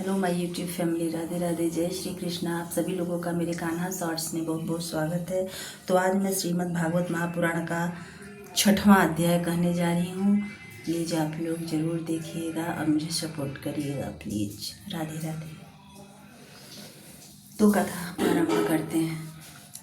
Hello my YouTube family, Radhe Radhe, जय श्री कृष्णा। आप सभी लोगों का मेरे कान्हा शॉर्ट्स में बहुत बहुत स्वागत है। तो आज मैं श्रीमद् भागवत महापुराण का 6वां अध्याय कहने जा रही हूँ। प्लीज़ आप लोग ज़रूर देखिएगा और मुझे सपोर्ट करिएगा प्लीज़। राधे राधे। तो कथा प्रारंभ करते हैं।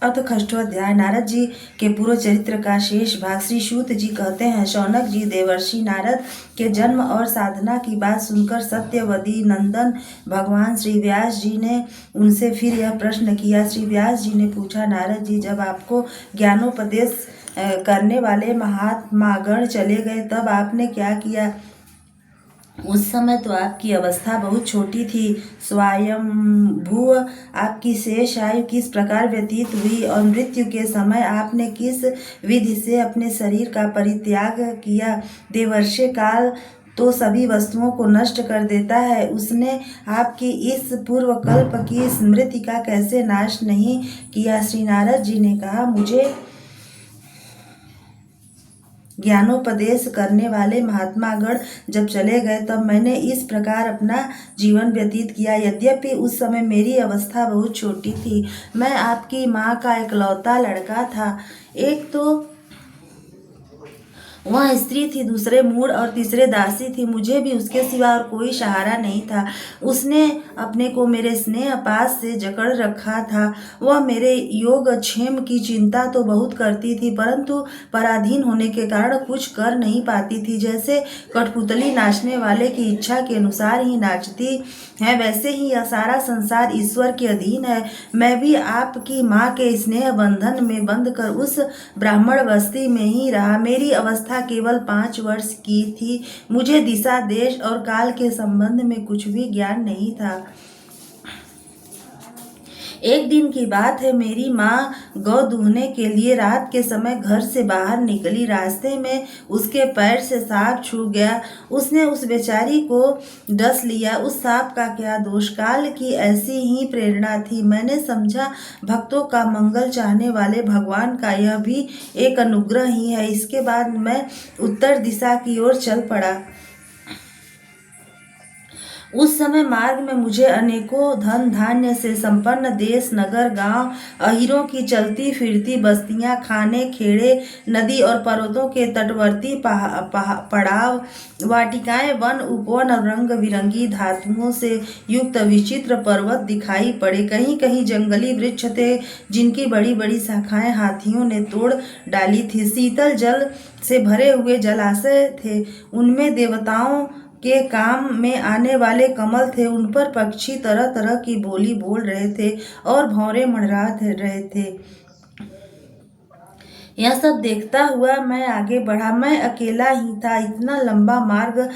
अथ षष्ठोऽध्याय। नारद जी के पूर्व चरित्र का शेष भाग। श्री सूत जी कहते हैं, शौनक जी देवर्षि नारद के जन्म और साधना की बात सुनकर सत्यवती नंदन भगवान श्री व्यास जी ने उनसे फिर यह प्रश्न किया। श्री व्यास जी ने पूछा, नारद जी, जब आपको ज्ञानोपदेश करने वाले महात्मागण चले गए तब आपने क्या किया? उस समय तो आपकी अवस्था बहुत छोटी थी। स्वयंभू आपकी शेष आयु किस प्रकार व्यतीत हुई और मृत्यु के समय आपने किस विधि से अपने शरीर का परित्याग किया? देवर्षि काल तो सभी वस्तुओं को नष्ट कर देता है, उसने आपकी इस पूर्व कल्प की स्मृति का कैसे नाश नहीं किया? श्री नारद जी ने कहा, मुझे ज्ञानोपदेश करने वाले महात्मागण जब चले गए तब मैंने इस प्रकार अपना जीवन व्यतीत किया। यद्यपि उस समय मेरी अवस्था बहुत छोटी थी, मैं आपकी माँ का इकलौता लड़का था। एक तो वह स्त्री थी, दूसरे मूढ़ और तीसरे दासी थी। मुझे भी उसके सिवा और कोई सहारा नहीं था। उसने अपने को मेरे स्नेह पास से जकड़ रखा था। वह मेरे योगक्षेम की चिंता तो बहुत करती थी, परंतु पराधीन होने के कारण कुछ कर नहीं पाती थी। जैसे कठपुतली नाचने वाले की इच्छा के अनुसार ही नाचती है, वैसे ही यह सारा संसार ईश्वर के अधीन है। मैं भी आपकी माँ के स्नेह बंधन में बंध कर उस ब्राह्मण बस्ती में ही रहा। मेरी अवस्था केवल 5 वर्ष की थी। मुझे दिशा, देश और काल के संबंध में कुछ भी ज्ञान नहीं था। एक दिन की बात है, मेरी माँ गौ दूहने के लिए रात के समय घर से बाहर निकली। रास्ते में उसके पैर से सांप छू गया। उसने उस बेचारी को डस लिया। उस सांप का क्या दोष? काल की ऐसी ही प्रेरणा थी। मैंने समझा, भक्तों का मंगल चाहने वाले भगवान का यह भी एक अनुग्रह ही है। इसके बाद मैं उत्तर दिशा की ओर चल पड़ा। उस समय मार्ग में मुझे अनेकों धन धान्य से संपन्न देश, नगर, गांव, अहीरों की चलती फिरती बस्तियां, खाने, खेड़े, नदी और पर्वतों के तटवर्ती पड़ाव, वाटिकाएं, वन, उपवन और रंग बिरंगी धातुओं से युक्त विचित्र पर्वत दिखाई पड़े। कहीं कहीं जंगली वृक्ष थे जिनकी बड़ी बड़ी शाखाएं हाथियों ने तोड़ डाली थी। शीतल जल से भरे हुए जलाशय थे, उनमें देवताओं के काम में आने वाले कमल थे। उन पर पक्षी तरह तरह की बोली बोल रहे थे और भौरे मंडरा रहे थे। यह सब देखता हुआ मैं आगे बढ़ा। मैं अकेला ही था। इतना लंबा मार्ग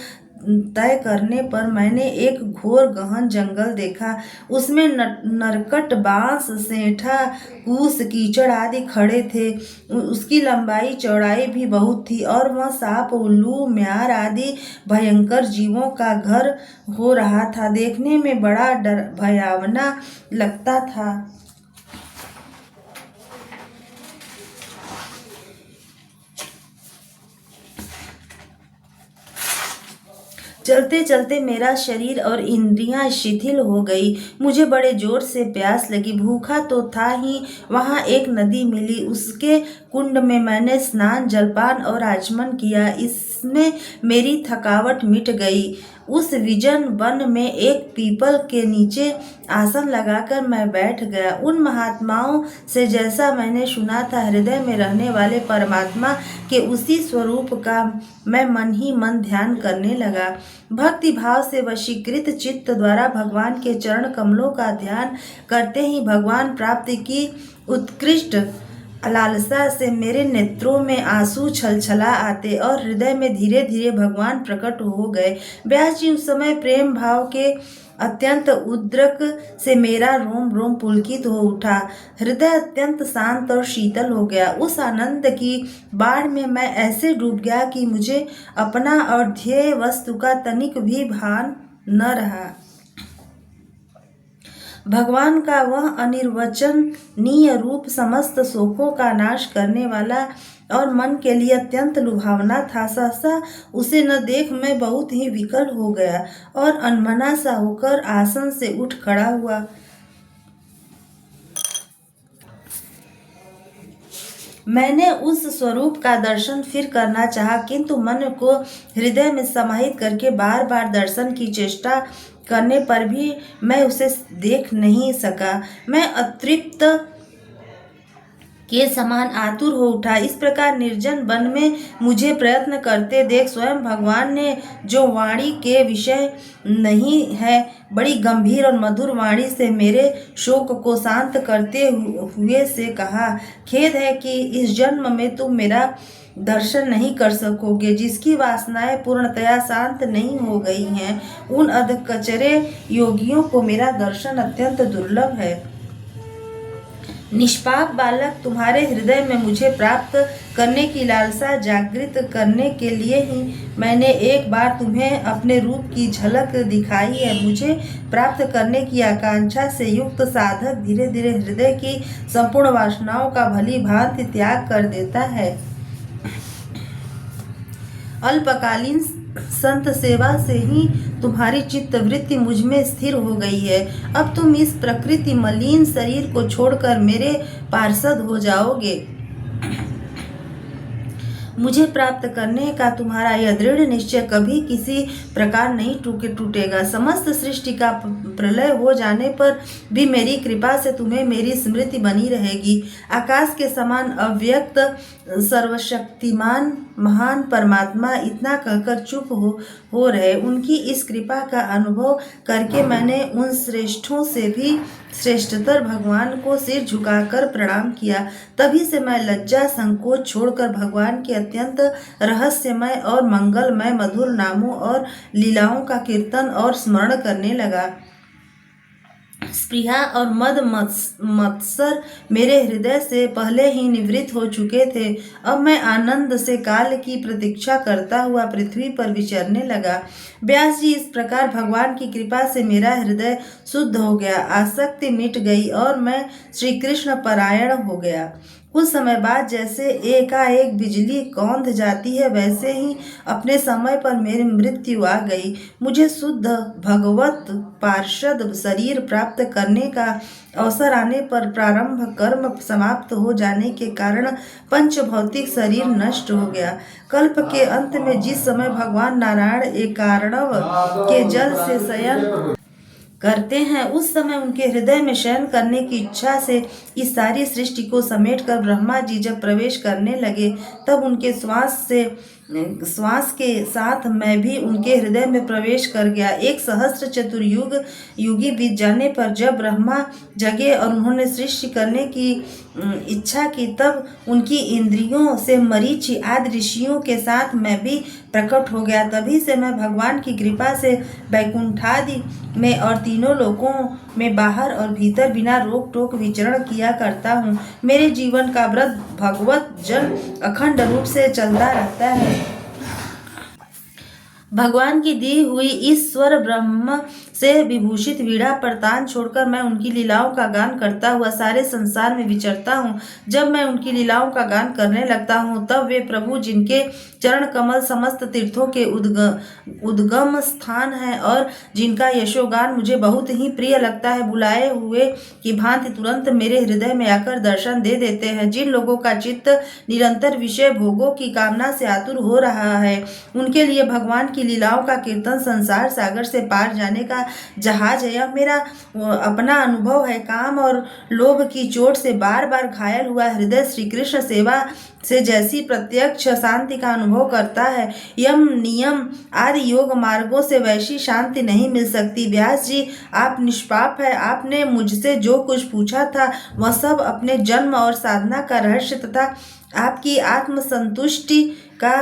तय करने पर मैंने एक घोर गहन जंगल देखा। उसमें नरकट, बांस, सेंठा, कूस, कीचड़ आदि खड़े थे। उसकी लंबाई चौड़ाई भी बहुत थी और वह सांप, उल्लू, म्यार आदि भयंकर जीवों का घर हो रहा था। देखने में बड़ा भयावना लगता था। चलते चलते मेरा शरीर और इंद्रियां शिथिल हो गई। मुझे बड़े जोर से प्यास लगी। भूखा तो था ही। वहां एक नदी मिली। उसके कुंड में मैंने स्नान, जलपान और आचमन किया। इसमें मेरी थकावट मिट गई। उस विजन वन में एक पीपल के नीचे आसन लगाकर मैं बैठ गया। उन महात्माओं से जैसा मैंने सुना था, हृदय में रहने वाले परमात्मा के उसी स्वरूप का मैं मन ही मन ध्यान करने लगा। भक्ति भाव से वशीकृत चित्त द्वारा भगवान के चरण कमलों का ध्यान करते ही भगवान प्राप्ति की उत्कृष्ट लालसा से मेरे नेत्रों में आंसू छलछला आते और हृदय में धीरे धीरे भगवान प्रकट हो गए। व्यास जी, उस समय प्रेम भाव के अत्यंत उद्रेक से मेरा रोम रोम पुलकित हो उठा। हृदय अत्यंत शांत और शीतल हो गया। उस आनंद की बाढ़ में मैं ऐसे डूब गया कि मुझे अपना और ध्येय वस्तु का तनिक भी भान न रहा। भगवान का वह अनिर्वचनीय रूप समस्त शोकों का नाश करने वाला और मन के लिए अत्यंत लुभावना था। सहसा उसे न देख मैं बहुत ही विकल हो गया और अनमना सा होकर आसन से उठ खड़ा हुआ। मैंने उस स्वरूप का दर्शन फिर करना चाहा, किंतु मन को हृदय में समाहित करके बार बार दर्शन की चेष्टा करने पर भी मैं उसे देख नहीं सका। मैं अतृप्त के समान आतुर हो उठा। इस प्रकार निर्जन वन में मुझे प्रयत्न करते देख स्वयं भगवान ने, जो वाणी के विषय नहीं है, बड़ी गंभीर और मधुर वाणी से मेरे शोक को शांत करते हुए से कहा, खेद है कि इस जन्म में तुम मेरा दर्शन नहीं कर सकोगे। जिसकी वासनाएं पूर्णतया शांत नहीं हो गई हैं, उन अधकचरे योगियों को मेरा दर्शन अत्यंत दुर्लभ है। निष्पाप बालक, तुम्हारे हृदय में मुझे प्राप्त करने की लालसा जागृत करने के लिए ही मैंने एक बार तुम्हें अपने रूप की झलक दिखाई है। मुझे प्राप्त करने की आकांक्षा से युक्त साधक धीरे धीरे हृदय की संपूर्ण वासनाओं का भली भांति त्याग कर देता है। अल्पकालीन संत सेवा से ही तुम्हारी चित्तवृत्ति मुझ में स्थिर हो गई है। अब तुम इस प्रकृति मलिन शरीर को छोड़कर मेरे पार्षद हो जाओगे। मुझे प्राप्त करने का तुम्हारा यह दृढ़ निश्चय कभी किसी प्रकार नहीं टूटेगा। समस्त सृष्टि का प्रलय हो जाने पर भी मेरी कृपा से तुम्हें मेरी स्मृति बनी रहेगी। आकाश के समान अव्यक्त सर्वशक्तिमान महान परमात्मा इतना कहकर चुप हो रहे। उनकी इस कृपा का अनुभव करके मैंने उन श्रेष्ठों से भी श्रेष्ठतर भगवान को सिर झुकाकर प्रणाम किया। तभी से मैं लज्जा संकोच छोड़कर भगवान के अत्यंत रहस्यमय और मंगलमय मधुर नामों और लीलाओं का कीर्तन और स्मरण करने लगा। स्पृहा और मद मत्सर मेरे हृदय से पहले ही निवृत्त हो चुके थे। अब मैं आनंद से काल की प्रतीक्षा करता हुआ पृथ्वी पर विचरने लगा। व्यास जी, इस प्रकार भगवान की कृपा से मेरा हृदय शुद्ध हो गया, आसक्ति मिट गई और मैं श्री कृष्ण परायण हो गया। कुछ समय बाद जैसे एकाएक बिजली कौंध जाती है, वैसे ही अपने समय पर मेरी मृत्यु आ गई। मुझे शुद्ध भगवत पार्षद शरीर प्राप्त करने का अवसर आने पर प्रारंभ कर्म समाप्त हो जाने के कारण पंच भौतिक शरीर नष्ट हो गया। कल्प के अंत में जिस समय भगवान नारायण एकार्णव के जल से शयन करते हैं, उस समय उनके हृदय में शयन करने की इच्छा से इस सारी सृष्टि को समेटकर ब्रह्मा जी जब प्रवेश करने लगे, तब उनके श्वास के साथ मैं भी उनके हृदय में प्रवेश कर गया। 1 सहस्त्र चतुर्युगी बीत जाने पर जब ब्रह्मा जगे और उन्होंने सृष्टि करने की इच्छा की, तब उनकी इंद्रियों से मरीचि आदि ऋषियों के साथ मैं भी प्रकट हो गया। तभी से मैं भगवान की कृपा से वैकुंठादि में और तीनों लोकों में बाहर और भीतर बिना रोक टोक विचरण किया करता हूँ। मेरे जीवन का व्रत भगवत जन अखंड रूप से चलता रहता है। भगवान की दी हुई ईश्वर ब्रह्म से विभूषित वीणा पर तान छोड़कर मैं उनकी लीलाओं का गान करता हुआ सारे संसार में विचरता हूँ। जब मैं उनकी लीलाओं का गान करने लगता हूँ, तब वे प्रभु जिनके चरण कमल समस्त तीर्थों के उद्गम स्थान है और जिनका यशोगान मुझे बहुत ही प्रिय लगता है, बुलाए हुए की भांति तुरंत मेरे हृदय में आकर दर्शन दे देते हैं। जिन लोगों का चित्त निरंतर विषय भोगों की कामना से आतुर हो रहा है, उनके लिए भगवान की लीलाओं का कीर्तन संसार सागर से पार जाने का जहाज है। यह मेरा अपना अनुभव है। काम और लोभ की चोट से बार बार घायल हुआ हृदय श्री कृष्ण सेवा से जैसी प्रत्यक्ष शांति का अनुभव करता है, यम नियम आदि योग मार्गों से वैसी शांति नहीं मिल सकती। व्यास जी, आप निष्पाप है। आपने मुझसे जो कुछ पूछा था वह सब अपने जन्म और साधना का रहस्य तथा आपकी आत्मसंतुष्टि का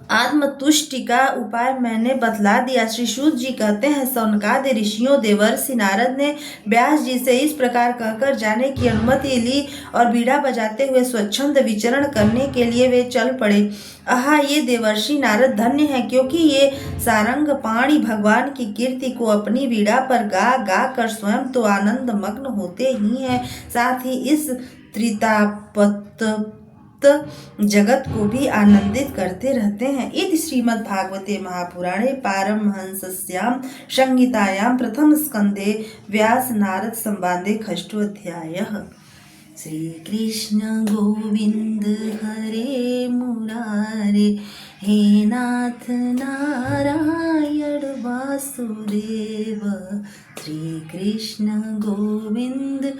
आत्मतुष्टि का उपाय मैंने बतला दिया। श्री सूत जी कहते हैं, सौनकादि ऋषियों देवर्षि नारद ने व्यास जी से इस प्रकार कहकर जाने की अनुमति ली और बीड़ा बजाते हुए स्वच्छंद विचरण करने के लिए वे चल पड़े। आहा, ये देवर्षि नारद धन्य है, क्योंकि ये सारंग पाणी भगवान की कीर्ति को अपनी बीड़ा पर गा गा कर स्वयं तो आनंद मग्न होते ही हैं, साथ ही इस त्रितापत जगत को भी आनंदित करते रहते हैं। इति श्रीमद्भागवते महापुराणे पारमहंस्यां संहितायां प्रथम स्कंदे व्यास नारद संवादे षष्ठोऽध्यायः। श्री कृष्ण गोविंद हरे मुरारे, हे नाथ नारायण वासुदेव। श्री कृष्ण गोविंद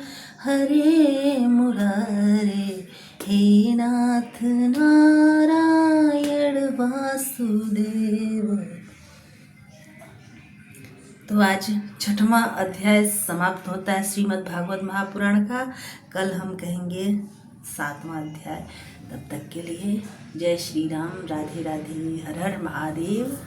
हरे मुरारे, हे नाथ नारायण वासुदेव। तो आज 6वां अध्याय समाप्त होता है श्रीमद् भागवत महापुराण का। कल हम कहेंगे 7वां अध्याय। तब तक के लिए जय श्री राम, राधे राधे, हर हर महादेव।